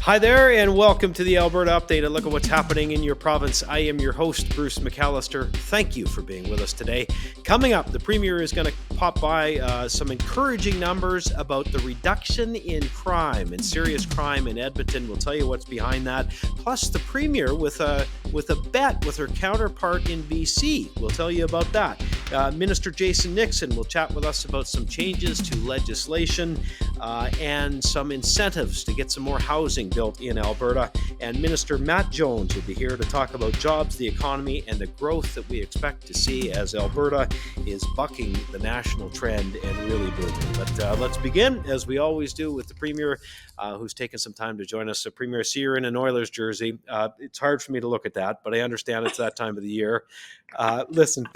Hi there, and welcome to the Alberta Update. A look at what's happening in your province. I am your host, Bruce McAllister. Thank you for being with us today. Coming up, the Premier is going to pop by some encouraging numbers about the reduction in crime and serious crime in Edmonton. We'll tell you what's behind that. Plus, the Premier with a bet with her counterpart in BC. We'll tell you about that. Minister Jason Nixon will chat with us about some changes to legislation and some incentives to get some more housing built in Alberta. And Minister Matt Jones will be here to talk about jobs, the economy, and the growth that we expect to see as Alberta is bucking the national trend and really booming. But let's begin, as we always do, with the Premier, who's taken some time to join us. So, Premier, see you're in an Oilers jersey. It's hard for me to look at that, but I understand it's that time of the year. Listen,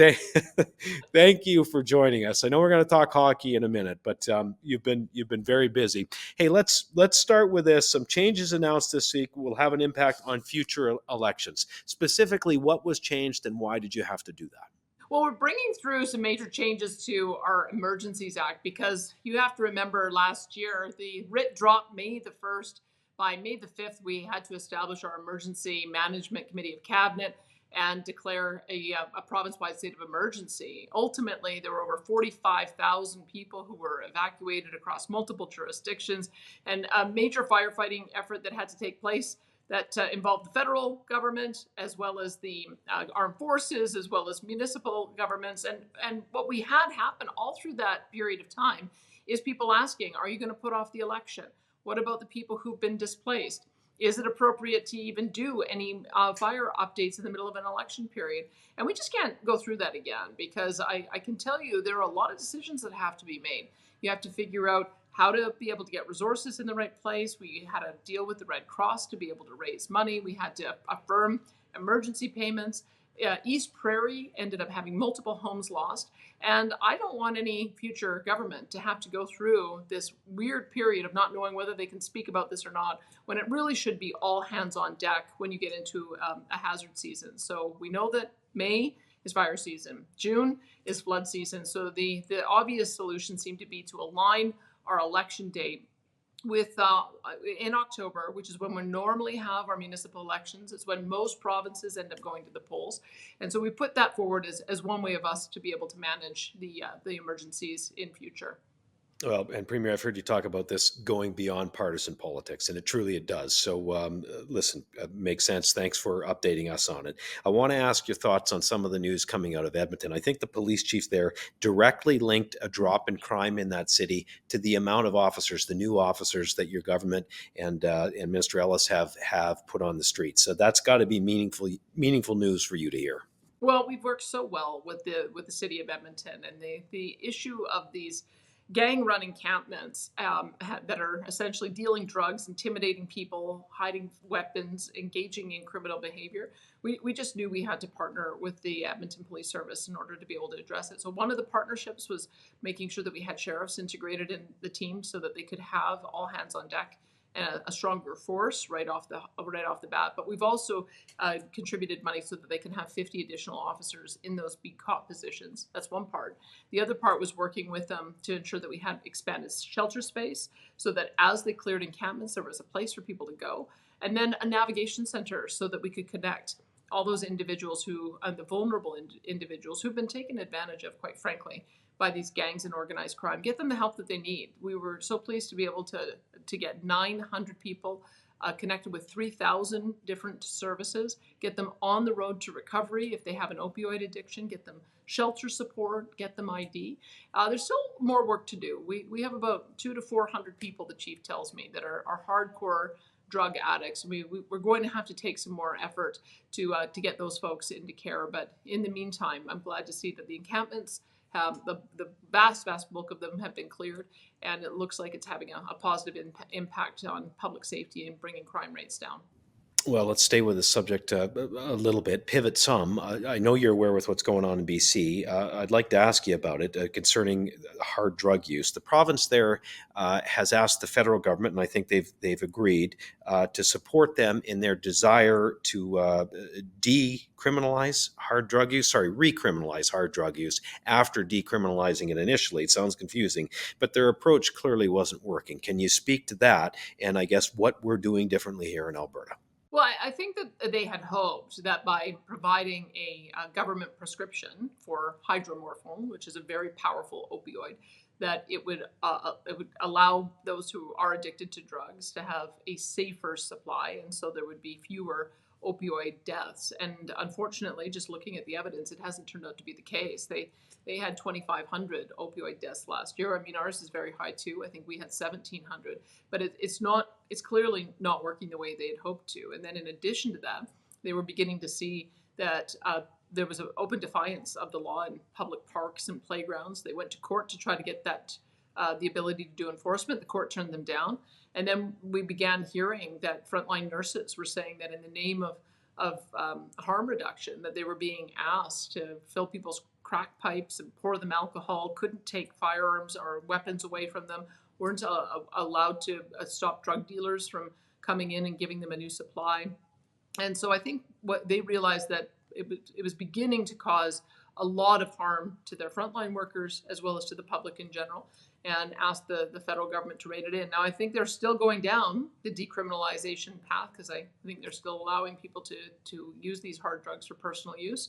thank you for joining us. I know we're going to talk hockey in a minute, but you've been very busy. Hey, let's start with this. Some changes announced this week will have an impact on future elections. Specifically, what was changed and why did you have to do that? Well, we're bringing through some major changes to our Emergencies Act because you have to remember last year the writ dropped May the 1st. By May the 5th, we had to establish our Emergency Management Committee of Cabinet and declare a province-wide state of emergency. Ultimately, there were over 45,000 people who were evacuated across multiple jurisdictions, and a major firefighting effort that had to take place that involved the federal government as well as the armed forces, as well as municipal governments. And what we had happen all through that period of time is people asking, are you going to put off the election? What about the people who've been displaced? Is it appropriate to even do any fire updates in the middle of an election period? And we just can't go through that again, because I can tell you there are a lot of decisions that have to be made. You have to figure out how to be able to get resources in the right place. We had to deal with the Red Cross to be able to raise money. We had to affirm emergency payments. East Prairie ended up having multiple homes lost. And I don't want any future government to have to go through this weird period of not knowing whether they can speak about this or not, when it really should be all hands on deck when you get into a hazard season. So we know that May is fire season. June is flood season. So the obvious solution seemed to be to align our election date with in October, which is when we normally have our municipal elections. It's when most provinces end up going to the polls. And so we put that forward as one way of us to be able to manage the emergencies in future. Well, and Premier, I've heard you talk about this going beyond partisan politics, and it does. So, listen, makes sense. Thanks for updating us on it. I want to ask your thoughts on some of the news coming out of Edmonton. I think the police chief there directly linked a drop in crime in that city to the amount of officers, the new officers that your government and Minister Ellis have put on the street. So that's got to be meaningful news for you to hear. Well, we've worked so well with the city of Edmonton, and the issue of these gang-run encampments that are essentially dealing drugs, intimidating people, hiding weapons, engaging in criminal behavior. We just knew we had to partner with the Edmonton Police Service in order to be able to address it. So one of the partnerships was making sure that we had sheriffs integrated in the team so that they could have all hands on deck and a stronger force right off the bat. But we've also contributed money so that they can have 50 additional officers in those big cop positions. That's one part. The other part was working with them to ensure that we had expanded shelter space so that as they cleared encampments, there was a place for people to go. And then a navigation center so that we could connect all those individuals the vulnerable individuals who've been taken advantage of, quite frankly, by these gangs and organized crime, get them the help that they need. We were so pleased to be able to get 900 people connected with 3,000 different services, get them on the road to recovery if they have an opioid addiction, get them shelter support, get them ID. There's still more work to do. We have about 200 to 400 people, the chief tells me, that are hardcore drug addicts. We're going to have to take some more effort to get those folks into care. But in the meantime, I'm glad to see that the encampments the vast bulk of them have been cleared, and it looks like it's having a positive impact on public safety and bringing crime rates down. Well, let's stay with the subject a little bit, pivot some. I know you're aware with what's going on in BC. I'd like to ask you about it concerning hard drug use. The province there has asked the federal government, and I think they've agreed to support them in their desire to decriminalize hard drug use. Sorry, recriminalize hard drug use after decriminalizing it initially. It sounds confusing, but their approach clearly wasn't working. Can you speak to that? And I guess what we're doing differently here in Alberta? Well, I think that they had hoped that by providing a government prescription for hydromorphone, which is a very powerful opioid, that it would allow those who are addicted to drugs to have a safer supply, and so there would be fewer opioid deaths. And unfortunately, just looking at the evidence, it hasn't turned out to be the case. They had 2,500 opioid deaths last year. I mean, ours is very high too. I think we had 1,700, but it's clearly not working the way they had hoped to. And then in addition to that, they were beginning to see that there was an open defiance of the law in public parks and playgrounds. They went to court to try to get that the ability to do enforcement. The court turned them down. And then we began hearing that frontline nurses were saying that in the name of harm reduction, that they were being asked to fill people's crack pipes and pour them alcohol, couldn't take firearms or weapons away from them, weren't allowed to stop drug dealers from coming in and giving them a new supply. And so I think what they realized that it was beginning to cause a lot of harm to their frontline workers as well as to the public in general, and asked the federal government to rein it in. Now, I think they're still going down the decriminalization path because I think they're still allowing people to use these hard drugs for personal use.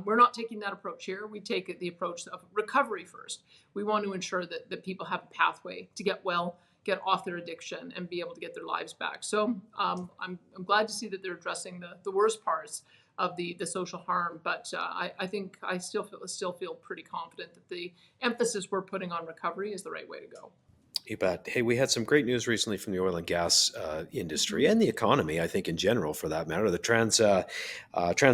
We're not taking that approach here. We take the approach of recovery first. We want to ensure that people have a pathway to get well, get off their addiction, and be able to get their lives back. So I'm glad to see that they're addressing the worst parts of the social harm, but I think I still feel pretty confident that the emphasis we're putting on recovery is the right way to go. You bet. Hey, we had some great news recently from the oil and gas industry and the economy, I think, in general, for that matter. The Trans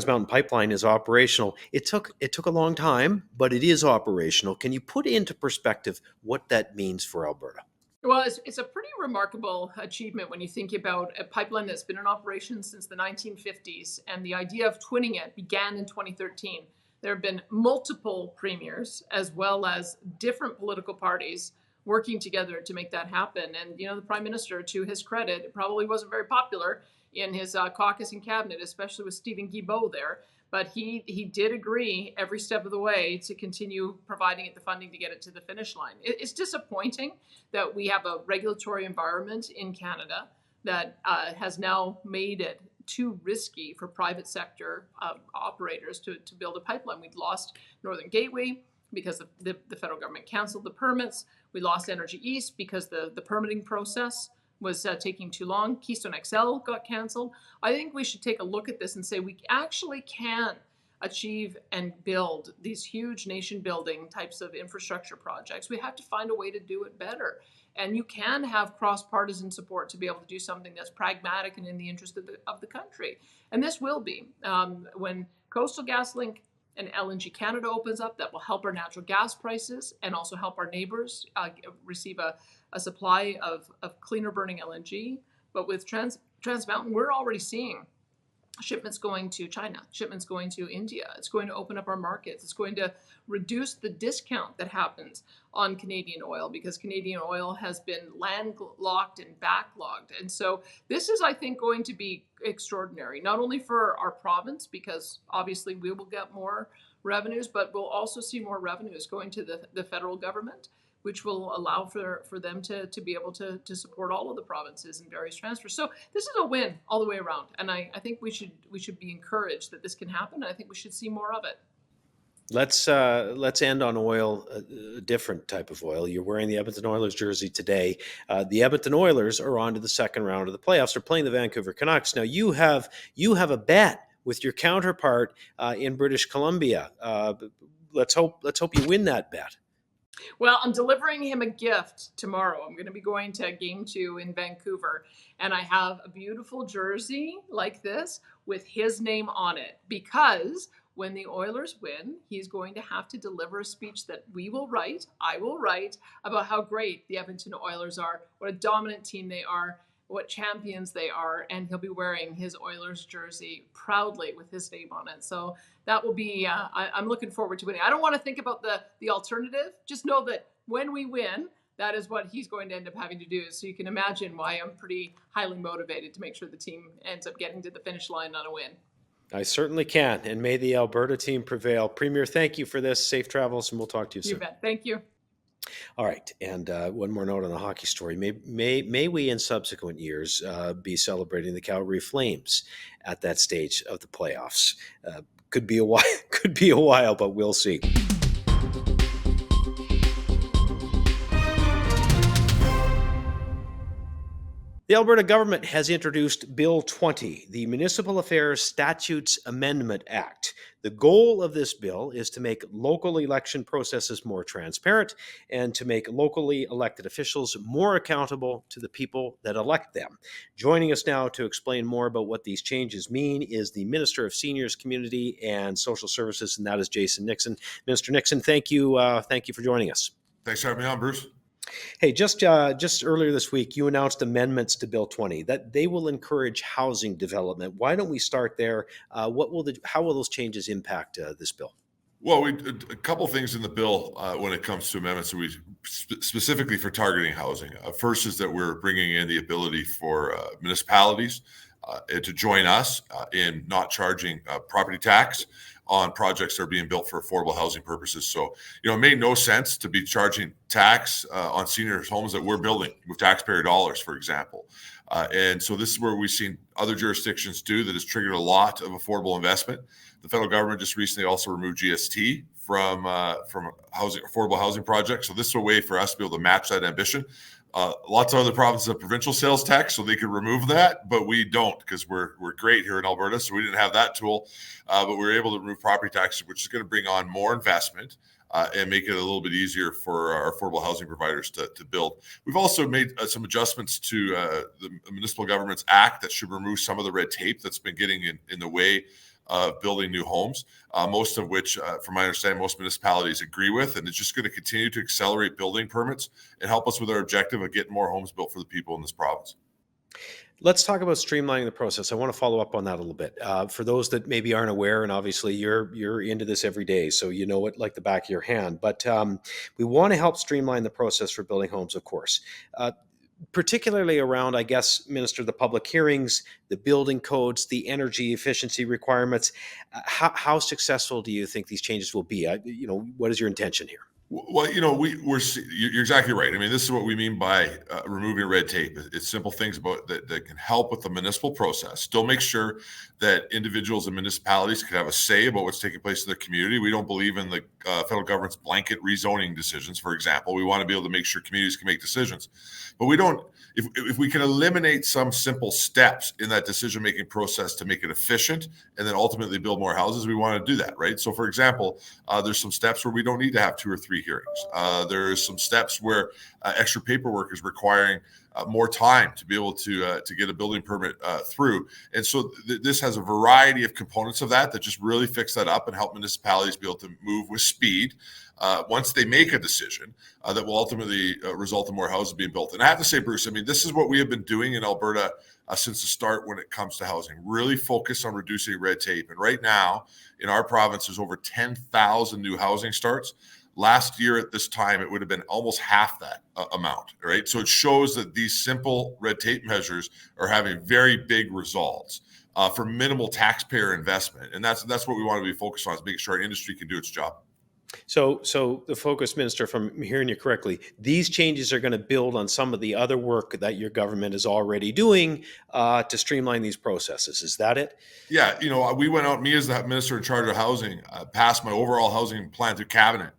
Mountain Pipeline is operational. It took a long time, but it is operational. Can you put into perspective what that means for Alberta? Well, it's a pretty remarkable achievement when you think about a pipeline that's been in operation since the 1950s, and the idea of twinning it began in 2013. There have been multiple premiers as well as different political parties working together to make that happen. And, the Prime Minister, to his credit, it probably wasn't very popular in his caucus and cabinet, especially with Stephen Guilbeault there. But he did agree every step of the way to continue providing it the funding to get it to the finish line. It's disappointing that we have a regulatory environment in Canada that has now made it too risky for private sector operators to build a pipeline. We've lost Northern Gateway because the federal government canceled the permits. We lost Energy East because the permitting process was taking too long. Keystone XL got canceled. I think we should take a look at this and say we actually can achieve and build these huge nation building types of infrastructure projects. We have to find a way to do it better. And you can have cross-partisan support to be able to do something that's pragmatic and in the interest of the country. And this will be. When Coastal GasLink and LNG Canada opens up, that will help our natural gas prices and also help our neighbors receive a supply of cleaner burning LNG. But with Trans Mountain, we're already seeing shipments going to China, shipments going to India. It's going to open up our markets. It's going to reduce the discount that happens on Canadian oil because Canadian oil has been landlocked and backlogged. And so this is, I think, going to be extraordinary, not only for our province, because obviously we will get more revenues, but we'll also see more revenues going to the federal government, which will allow for them to be able to support all of the provinces in various transfers. So this is a win all the way around. And I think we should be encouraged that this can happen. And I think we should see more of it. Let's end on oil, a different type of oil. You're wearing the Edmonton Oilers jersey today. The Edmonton Oilers are on to the second round of the playoffs. They're playing the Vancouver Canucks. Now you have a bet with your counterpart in British Columbia. Let's hope you win that bet. Well, I'm delivering him a gift tomorrow. I'm going to be going to Game 2 in Vancouver, and I have a beautiful jersey like this with his name on it because when the Oilers win, he's going to have to deliver a speech that I will write about how great the Edmonton Oilers are, what a dominant team they are, what champions they are, and he'll be wearing his Oilers jersey proudly with his name on it. So that will be, I'm looking forward to winning. I don't want to think about the alternative. Just know that when we win, that is what he's going to end up having to do. So you can imagine why I'm pretty highly motivated to make sure the team ends up getting to the finish line on a win. I certainly can. And may the Alberta team prevail. Premier, thank you for this. Safe travels, and we'll talk to you soon. You bet. Thank you. All right. And one more note on the hockey story. May we in subsequent years be celebrating the Calgary Flames at that stage of the playoffs. Could be a while, but we'll see. The Alberta government has introduced Bill 20, the Municipal Affairs Statutes Amendment Act. The goal of this bill is to make local election processes more transparent and to make locally elected officials more accountable to the people that elect them. Joining us now to explain more about what these changes mean is the Minister of Seniors, Community and Social Services, and that is Jason Nixon. Minister Nixon, thank you for joining us. Thanks for having me on, Bruce. Hey, just earlier this week, you announced amendments to Bill 20 that they will encourage housing development. Why don't we start there? How will those changes impact this bill? Well, a couple things in the bill when it comes to amendments, specifically for targeting housing. First is that we're bringing in the ability for municipalities to join us in not charging property tax on projects that are being built for affordable housing purposes. So, it made no sense to be charging tax on seniors' homes that we're building with taxpayer dollars, for example. And so this is where we've seen other jurisdictions do that has triggered a lot of affordable investment. The federal government just recently also removed GST from affordable housing projects. So this is a way for us to be able to match that ambition. Lots of other provinces have provincial sales tax, so they could remove that, but we don't because we're great here in Alberta, so we didn't have that tool. But we were able to remove property tax, which is going to bring on more investment and make it a little bit easier for our affordable housing providers to build. We've also made some adjustments to the Municipal Governments Act that should remove some of the red tape that's been getting in the way of building new homes, most of which, from my understanding, most municipalities agree with. And it's just going to continue to accelerate building permits and help us with our objective of getting more homes built for the people in this province. Let's talk about streamlining the process. I want to follow up on that a little bit. For those that maybe aren't aware, and obviously you're into this every day, so you know it like the back of your hand, but we want to help streamline the process for building homes, of course. Particularly around, I guess, Minister, the public hearings, the building codes, the energy efficiency requirements. How successful do you think these changes will be? What is your intention here? Well, you're exactly right. I mean, this is what we mean by removing red tape. It's simple things that can help with the municipal process. Still make sure that individuals and municipalities can have a say about what's taking place in their community. We don't believe in the federal government's blanket rezoning decisions, for example. We want to be able to make sure communities can make decisions. But we don't, if we can eliminate some simple steps in that decision-making process to make it efficient and then ultimately build more houses, we want to do that, right? So, for example, there's some steps where we don't need to have 2 or 3 hearings. There's some steps where extra paperwork is requiring more time to be able to get a building permit through. And so this has a variety of components of that just really fix that up and help municipalities be able to move with speed once they make a decision that will ultimately result in more houses being built. And I have to say, Bruce, I mean, this is what we have been doing in Alberta since the start when it comes to housing, really focus on reducing red tape. And right now in our province, there's over 10,000 new housing starts. Last year at this time, it would have been almost half that amount, right? So it shows that these simple red tape measures are having very big results for minimal taxpayer investment. And that's what we want to be focused on, is making sure our industry can do its job. So the focus, Minister, if I'm hearing you correctly, these changes are going to build on some of the other work that your government is already doing to streamline these processes. Is that it? Yeah, we went out, me as the minister in charge of housing, passed my overall housing plan through cabinet.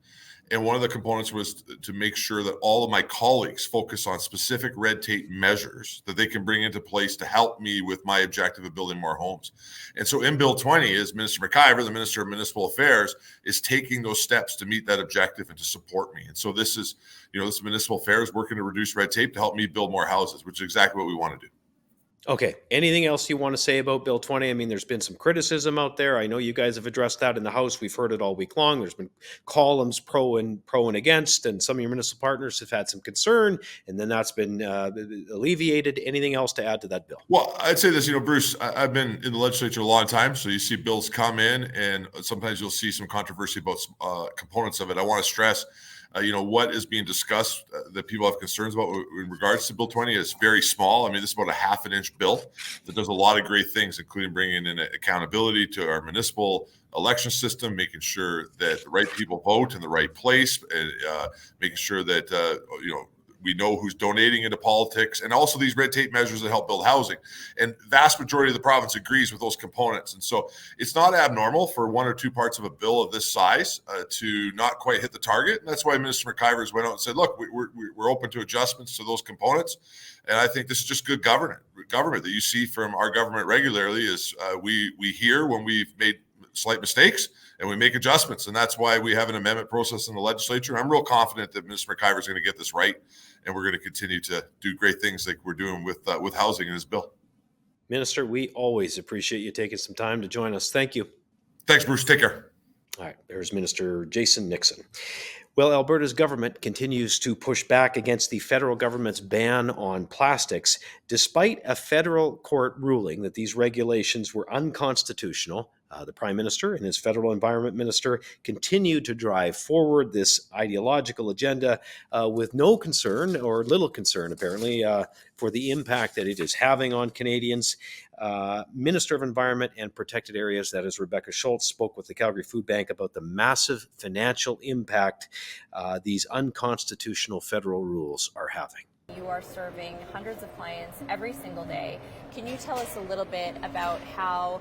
And one of the components was to make sure that all of my colleagues focus on specific red tape measures that they can bring into place to help me with my objective of building more homes. And so in Bill 20 is Minister McIver, the Minister of Municipal Affairs, is taking those steps to meet that objective and to support me. And so this is Municipal Affairs working to reduce red tape to help me build more houses, which is exactly what we want to do. Okay. Anything else you want to say about Bill 20? I mean, there's been some criticism out there. I know you guys have addressed that in the House. We've heard it all week long. There's been columns pro and against, and some of your municipal partners have had some concern, and then that's been alleviated. Anything else to add to that bill? Well, I'd say this, Bruce, I've been in the legislature a long time, so you see bills come in, and sometimes you'll see some controversy about components of it. I want to stress, what is being discussed that people have concerns about in regards to Bill 20 is very small. I mean, this is about a half an inch bill that does a lot of great things, including bringing in accountability to our municipal election system, making sure that the right people vote in the right place, and making sure that, we know who's donating into politics, and also these red tape measures that help build housing. And vast majority of the province agrees with those components. And so it's not abnormal for one or two parts of a bill of this size to not quite hit the target. And that's why Minister McIvers went out and said, look, we're open to adjustments to those components. And I think this is just good government that you see from our government regularly is we hear when we've made slight mistakes and we make adjustments. And that's why we have an amendment process in the legislature. I'm real confident that Minister McIver is going to get this right. And we're going to continue to do great things like we're doing with housing in this bill. Minister, we always appreciate you taking some time to join us. Thank you. Thanks, Bruce. Take care. All right. There's Minister Jason Nixon. Well, Alberta's government continues to push back against the federal government's ban on plastics, despite a federal court ruling that these regulations were unconstitutional. The Prime Minister and his federal environment minister continue to drive forward this ideological agenda with no concern, or little concern apparently, for the impact that it is having on Canadians. Minister of Environment and Protected Areas, that is Rebecca Schultz, spoke with the Calgary Food Bank about the massive financial impact these unconstitutional federal rules are having. You are serving hundreds of clients every single day. Can you tell us a little bit about how,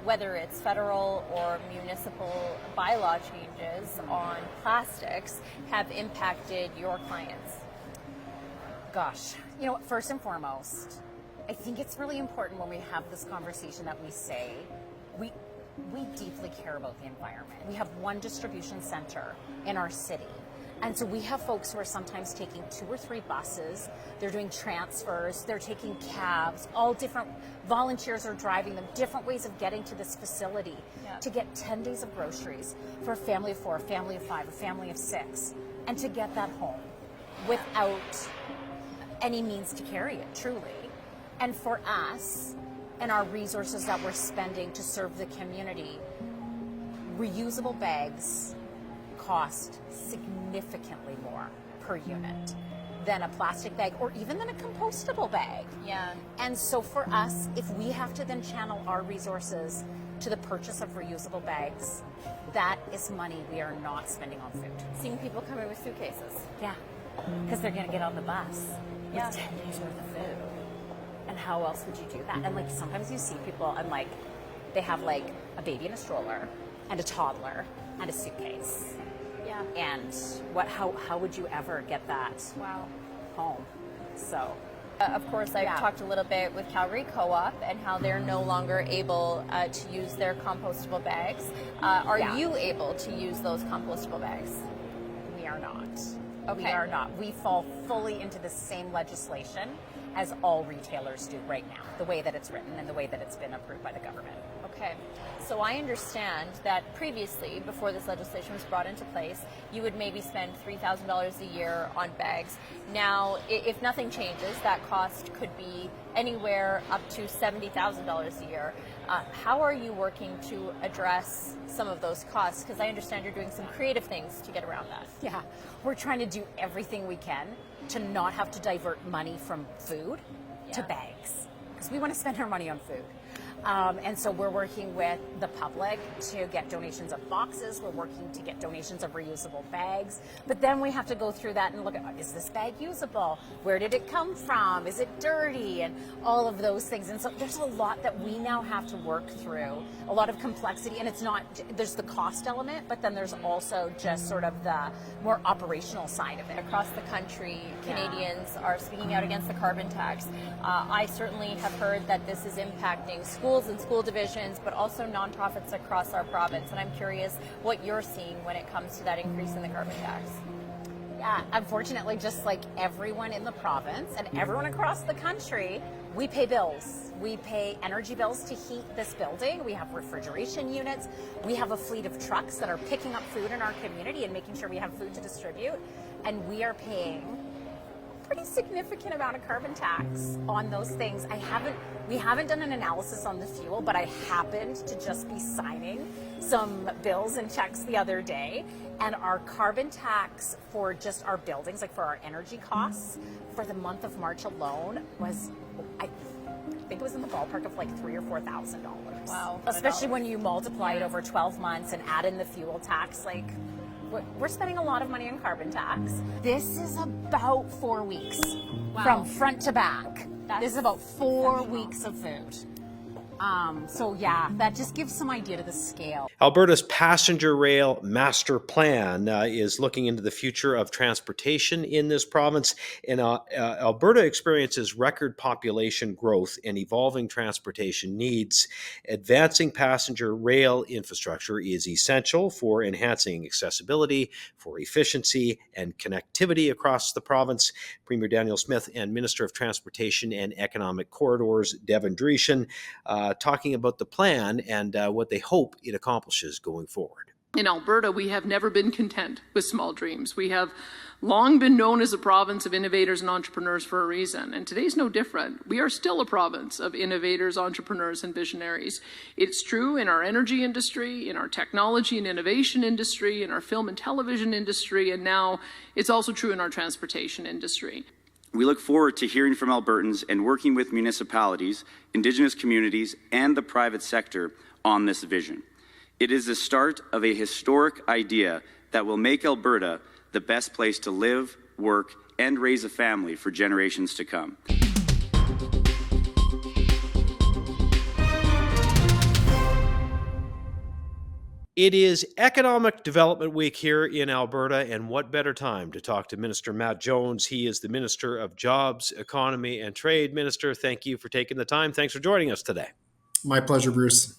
whether it's federal or municipal bylaw changes on plastics, have impacted your clients? Gosh, first and foremost, I think it's really important when we have this conversation that we say we deeply care about the environment. We have one distribution center in our city. And so we have folks who are sometimes taking 2 or 3 buses, they're doing transfers, they're taking cabs, all different volunteers are driving them, different ways of getting to this facility to get 10 days of groceries for a family of 4, a family of 5, a family of 6, and to get that home without any means to carry it, truly. And for us and our resources that we're spending to serve the community, reusable bags cost significantly more per unit than a plastic bag or even than a compostable bag. Yeah. And so for us, if we have to then channel our resources to the purchase of reusable bags, that is money we are not spending on food. Seeing people come in with suitcases. Yeah, because they're going to get on the bus with Yeah. 10 days worth of food. And how else would you do that? And like sometimes you see people and like they have like a baby in a stroller and a toddler and a suitcase. Yeah. And how would you ever get that home? So Of course, I've talked a little bit with Calgary Co-op and how they're no longer able to use their compostable bags. Are you able to use those compostable bags? we are not. Okay. We are not. We fall fully into the same legislation as all retailers do right now, the way that it's written and the way that it's been approved by the government. Okay, so I understand that previously, before this legislation was brought into place, you would maybe spend $3,000 a year on bags. Now, if nothing changes, that cost could be anywhere up to $70,000 a year. How are you working to address some of those costs? Because I understand you're doing some creative things to get around that. Yeah, we're trying to do everything we can to not have to divert money from food to bags, because we want to spend our money on food. And so we're working with the public to get donations of boxes. We're working to get donations of reusable bags. But then we have to go through that and look at, is this bag usable? Where did it come from? Is it dirty? And all of those things. And so there's a lot that we now have to work through, a lot of complexity. And it's not, there's the cost element, but then there's also just sort of the more operational side of it. Across the country, Canadians are speaking out against the carbon tax. I certainly have heard that this is impacting schools and school divisions, but also nonprofits across our province. And I'm curious what you're seeing when it comes to that increase in the carbon tax. unfortunately, just like everyone in the province and everyone across the country, we pay bills. We pay energy bills to heat this building. We have refrigeration units. We have a fleet of trucks that are picking up food in our community and making sure we have food to distribute. And we are paying pretty significant amount of carbon tax on those things. We haven't done an analysis on the fuel, but I happened to just be signing some bills and checks the other day, and our carbon tax for just our buildings, like for our energy costs, for the month of March alone was, I think it was in the ballpark of like $3,000 or $4,000. Wow. Especially when you multiply it over 12 months and add in the fuel tax, like we're spending a lot of money on carbon tax. This is about 4 weeks from front to back. This is about 4 weeks of food. So yeah, that just gives some idea to the scale. Alberta's passenger rail master plan is looking into the future of transportation in this province. And Alberta experiences record population growth and evolving transportation needs. Advancing passenger rail infrastructure is essential for enhancing accessibility, for efficiency, and connectivity across the province. Premier Danielle Smith and Minister of Transportation and Economic Corridors, Devin Dreeshen, talking about the plan and what they hope it accomplishes going forward. In Alberta, we have never been content with small dreams. We have long been known as a province of innovators and entrepreneurs for a reason, and today's no different. We are still a province of innovators, entrepreneurs, and visionaries. It's true in our energy industry, in our technology and innovation industry, in our film and television industry, and now it's also true in our transportation industry. We look forward to hearing from Albertans and working with municipalities, Indigenous communities, and the private sector on this vision. It is the start of a historic idea that will make Alberta the best place to live, work, and raise a family for generations to come. It is Economic Development Week here in Alberta, and what better time to talk to Minister Matt Jones. He is the Minister of Jobs, Economy and Trade. Minister, thank you for taking the time. Thanks for joining us today. My pleasure, Bruce.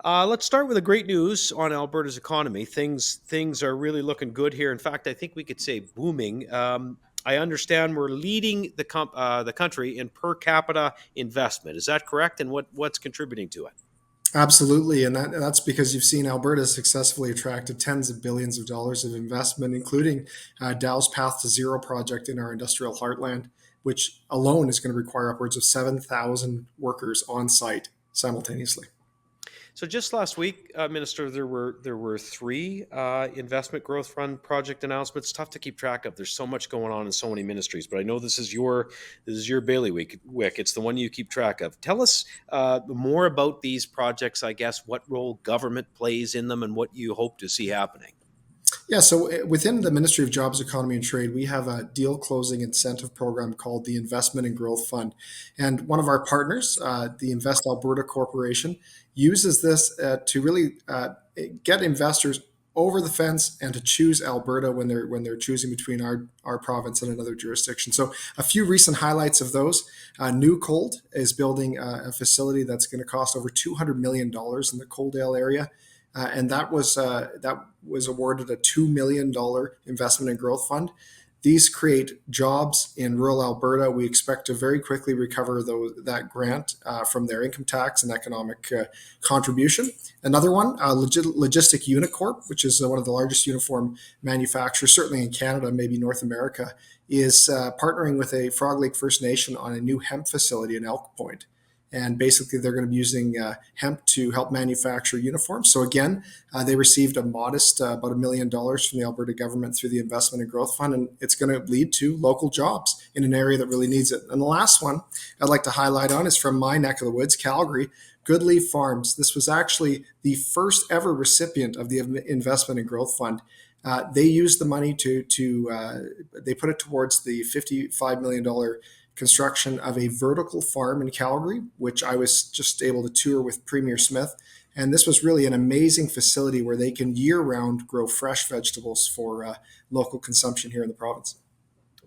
Let's start with the great news on Alberta's economy. Things are really looking good here. In fact, I think we could say booming. I understand we're leading the country in per capita investment. Is that correct? And what's contributing to it? Absolutely, and that's because you've seen Alberta successfully attracted tens of billions of dollars of investment, including Dow's Path to Zero project in our industrial heartland, which alone is going to require upwards of 7,000 workers on site simultaneously. So just last week, Minister, there were three investment growth fund project announcements. Tough to keep track of. There's so much going on in so many ministries, but I know this is your bailiwick. It's the one you keep track of. Tell us more about these projects. I guess what role government plays in them and what you hope to see happening. Yeah, so within the Ministry of Jobs, Economy and Trade, we have a deal closing incentive program called the Investment and Growth Fund. And one of our partners, the Invest Alberta Corporation, uses this to really get investors over the fence and to choose Alberta when they're choosing between our province and another jurisdiction. So a few recent highlights of those. New Cold is building a facility that's going to cost over $200 million in the Coaldale area. And that was awarded a $2 million investment and growth fund. These create jobs in rural Alberta. We expect to very quickly recover that grant from their income tax and economic contribution. Another one, Logistic Unicorp, which is one of the largest uniform manufacturers, certainly in Canada, maybe North America, is partnering with a Frog Lake First Nation on a new hemp facility in Elk Point. And basically, they're going to be using hemp to help manufacture uniforms. So again, they received a modest about $1 million from the Alberta government through the Investment and Growth Fund, and it's going to lead to local jobs in an area that really needs it. And the last one I'd like to highlight on is from my neck of the woods, Calgary, Goodleaf Farms. This was actually the first ever recipient of the Investment and Growth Fund. They used the money they put it towards the $55 million construction of a vertical farm in Calgary, which I was just able to tour with Premier Smith. And this was really an amazing facility where they can year-round grow fresh vegetables for local consumption here in the province.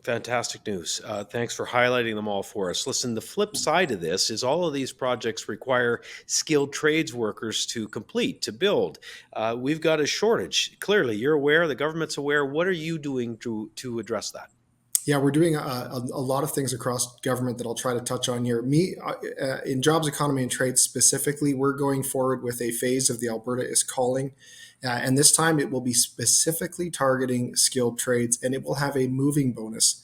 Fantastic news. Thanks for highlighting them all for us. Listen, the flip side of this is all of these projects require skilled trades workers to complete, to build. We've got a shortage. Clearly, you're aware, the government's aware. What are you doing to address that? Yeah, we're doing a lot of things across government that I'll try to touch on here. In jobs, economy, and trade specifically, we're going forward with a phase of the Alberta is Calling. And this time it will be specifically targeting skilled trades, and it will have a moving bonus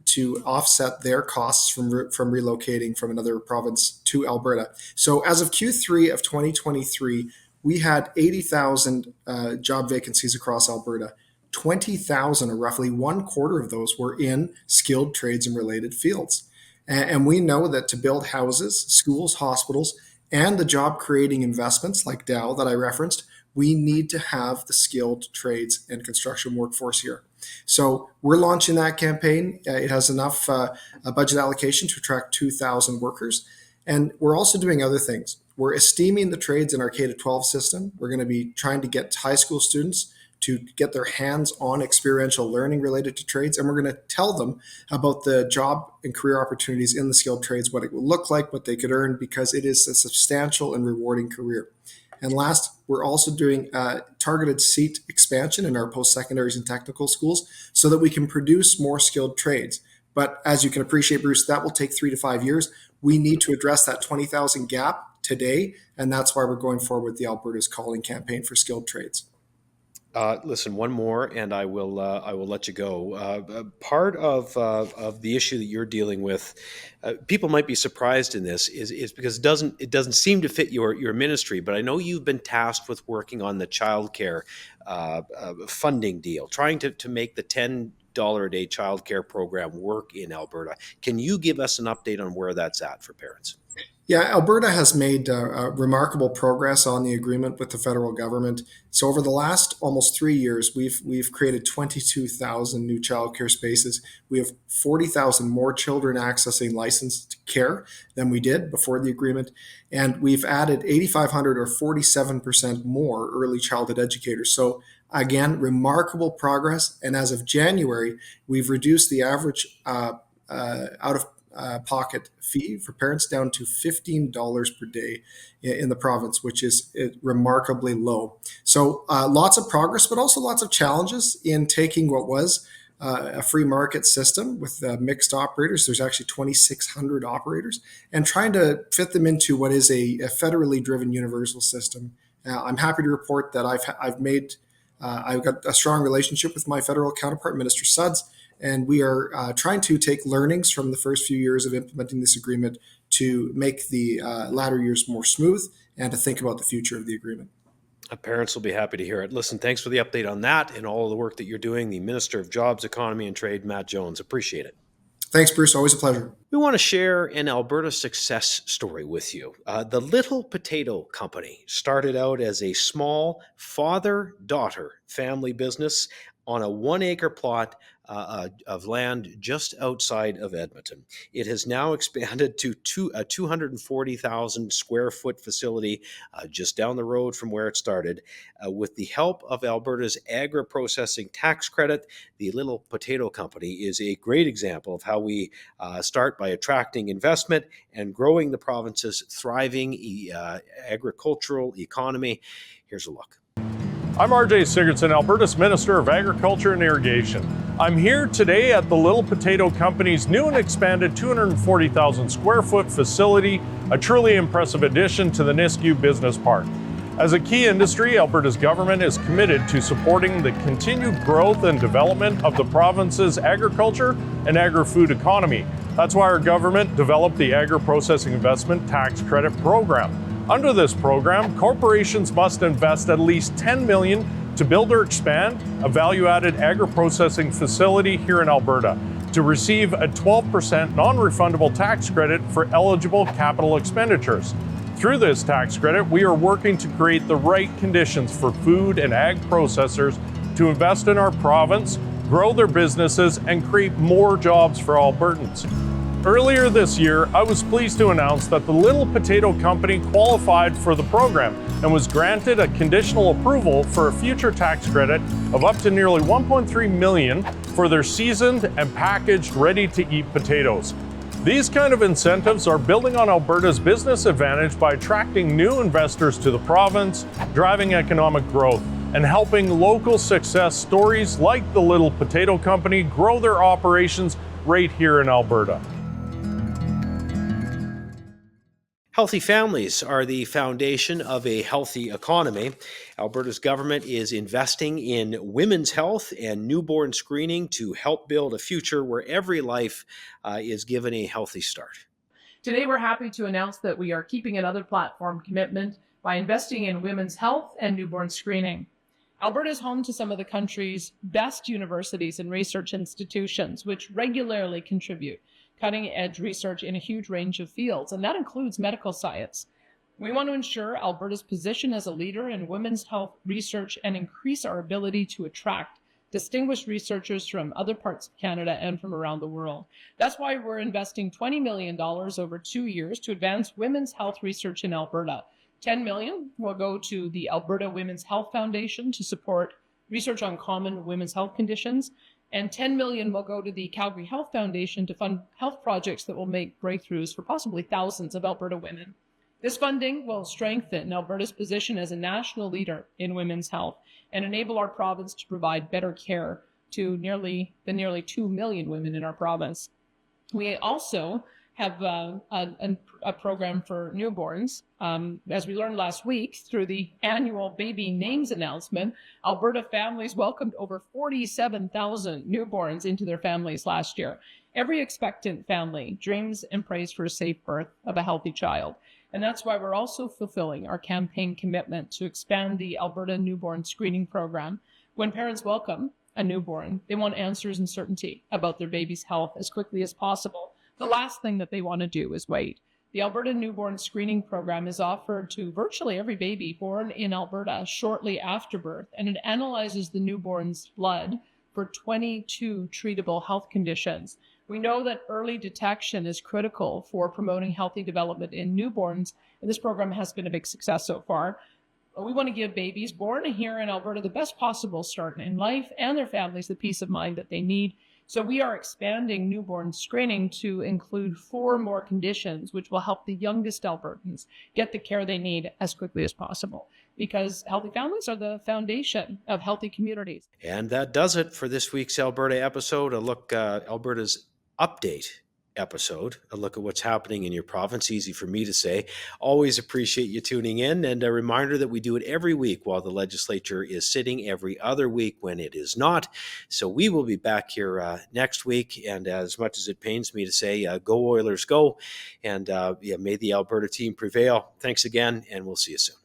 to offset their costs from relocating from another province to Alberta. So as of Q3 of 2023, we had 80,000 job vacancies across Alberta. 20,000, or roughly 1/4 of those, were in skilled trades and related fields. And we know that to build houses, schools, hospitals, and the job creating investments like Dow that I referenced, we need to have the skilled trades and construction workforce here. So we're launching that campaign. It has enough budget allocation to attract 2,000 workers. And we're also doing other things. We're esteeming the trades in our K-12 system. We're going to be trying to get high school students to get their hands-on experiential learning related to trades. And we're going to tell them about the job and career opportunities in the skilled trades, what it will look like, what they could earn, because it is a substantial and rewarding career. And last, we're also doing targeted seat expansion in our post-secondaries and technical schools so that we can produce more skilled trades. But as you can appreciate, Bruce, that will take 3 to 5 years. We need to address that 20,000 gap today, and that's why we're going forward with the Alberta's Calling campaign for skilled trades. Listen, one more, and I will let you go. Part of the issue that you're dealing with, people might be surprised in this, is because it doesn't seem to fit your ministry. But I know you've been tasked with working on the childcare funding deal, trying to make the $10 a day childcare program work in Alberta. Can you give us an update on where that's at for parents? Yeah, Alberta has made remarkable progress on the agreement with the federal government. So over the last almost 3 years, we've created 22,000 new childcare spaces. We have 40,000 more children accessing licensed care than we did before the agreement. And we've added 8,500 or 47% more early childhood educators. So again, remarkable progress. And as of January, we've reduced the average pocket fee for parents down to $15 per day in the province, which is remarkably low. So lots of progress, but also lots of challenges in taking what was a free market system with mixed operators. There's actually 2,600 operators, and trying to fit them into what is a federally driven universal system. I'm happy to report that I've got a strong relationship with my federal counterpart, Minister Suds, and we are trying to take learnings from the first few years of implementing this agreement to make the latter years more smooth and to think about the future of the agreement. Parents will be happy to hear it. Listen, thanks for the update on that and all of the work that you're doing. The Minister of Jobs, Economy and Trade, Matt Jones. Appreciate it. Thanks, Bruce. Always a pleasure. We want to share an Alberta success story with you. The Little Potato Company started out as a small father-daughter family business on a 1-acre plot of land just outside of Edmonton. It has now expanded to a 240,000 square foot facility just down the road from where it started. With the help of Alberta's agri-processing tax credit, the Little Potato Company is a great example of how we start by attracting investment and growing the province's thriving agricultural economy. Here's a look. I'm RJ Sigurdsson, Alberta's Minister of Agriculture and Irrigation. I'm here today at the Little Potato Company's new and expanded 240,000 square foot facility, a truly impressive addition to the Nisku Business Park. As a key industry, Alberta's government is committed to supporting the continued growth and development of the province's agriculture and agri-food economy. That's why our government developed the Agri-Processing Investment Tax Credit Program. Under this program, corporations must invest at least $10 million to build or expand a value-added agri-processing facility here in Alberta to receive a 12% non-refundable tax credit for eligible capital expenditures. Through this tax credit, we are working to create the right conditions for food and ag processors to invest in our province, grow their businesses, and create more jobs for Albertans. Earlier this year, I was pleased to announce that the Little Potato Company qualified for the program and was granted a conditional approval for a future tax credit of up to nearly $1.3 million for their seasoned and packaged ready-to-eat potatoes. These kind of incentives are building on Alberta's business advantage by attracting new investors to the province, driving economic growth, and helping local success stories like the Little Potato Company grow their operations right here in Alberta. Healthy families are the foundation of a healthy economy. Alberta's government is investing in women's health and newborn screening to help build a future where every life is given a healthy start. Today, we're happy to announce that we are keeping another platform commitment by investing in women's health and newborn screening. Alberta is home to some of the country's best universities and research institutions, which regularly contribute cutting-edge research in a huge range of fields, and that includes medical science. We want to ensure Alberta's position as a leader in women's health research and increase our ability to attract distinguished researchers from other parts of Canada and from around the world. That's why we're investing $20 million over 2 years to advance women's health research in Alberta. $10 million will go to the Alberta Women's Health Foundation to support research on common women's health conditions, and $10 million will go to the Calgary Health Foundation to fund health projects that will make breakthroughs for possibly thousands of Alberta women. This funding will strengthen Alberta's position as a national leader in women's health and enable our province to provide better care to nearly 2 million women in our province. We also have a program for newborns. As we learned last week through the annual baby names announcement, Alberta families welcomed over 47,000 newborns into their families last year. Every expectant family dreams and prays for a safe birth of a healthy child. And that's why we're also fulfilling our campaign commitment to expand the Alberta newborn screening program. When parents welcome a newborn, they want answers and certainty about their baby's health as quickly as possible. The last thing that they want to do is wait. The Alberta Newborn Screening Program is offered to virtually every baby born in Alberta shortly after birth, and it analyzes the newborn's blood for 22 treatable health conditions. We know that early detection is critical for promoting healthy development in newborns, and this program has been a big success so far. We want to give babies born here in Alberta the best possible start in life and their families the peace of mind that they need. So we are expanding newborn screening to include 4 more conditions, which will help the youngest Albertans get the care they need as quickly as possible, because healthy families are the foundation of healthy communities. And that does it for this week's Alberta episode. A look Alberta's update episode, a look at what's happening in your province. Easy for me to say. Always appreciate you tuning in, and a reminder that we do it every week while the legislature is sitting, every other week when it is not. So we will be back here next week, and as much as it pains me to say, go Oilers go, and may the Alberta team prevail. Thanks again, and we'll see you soon.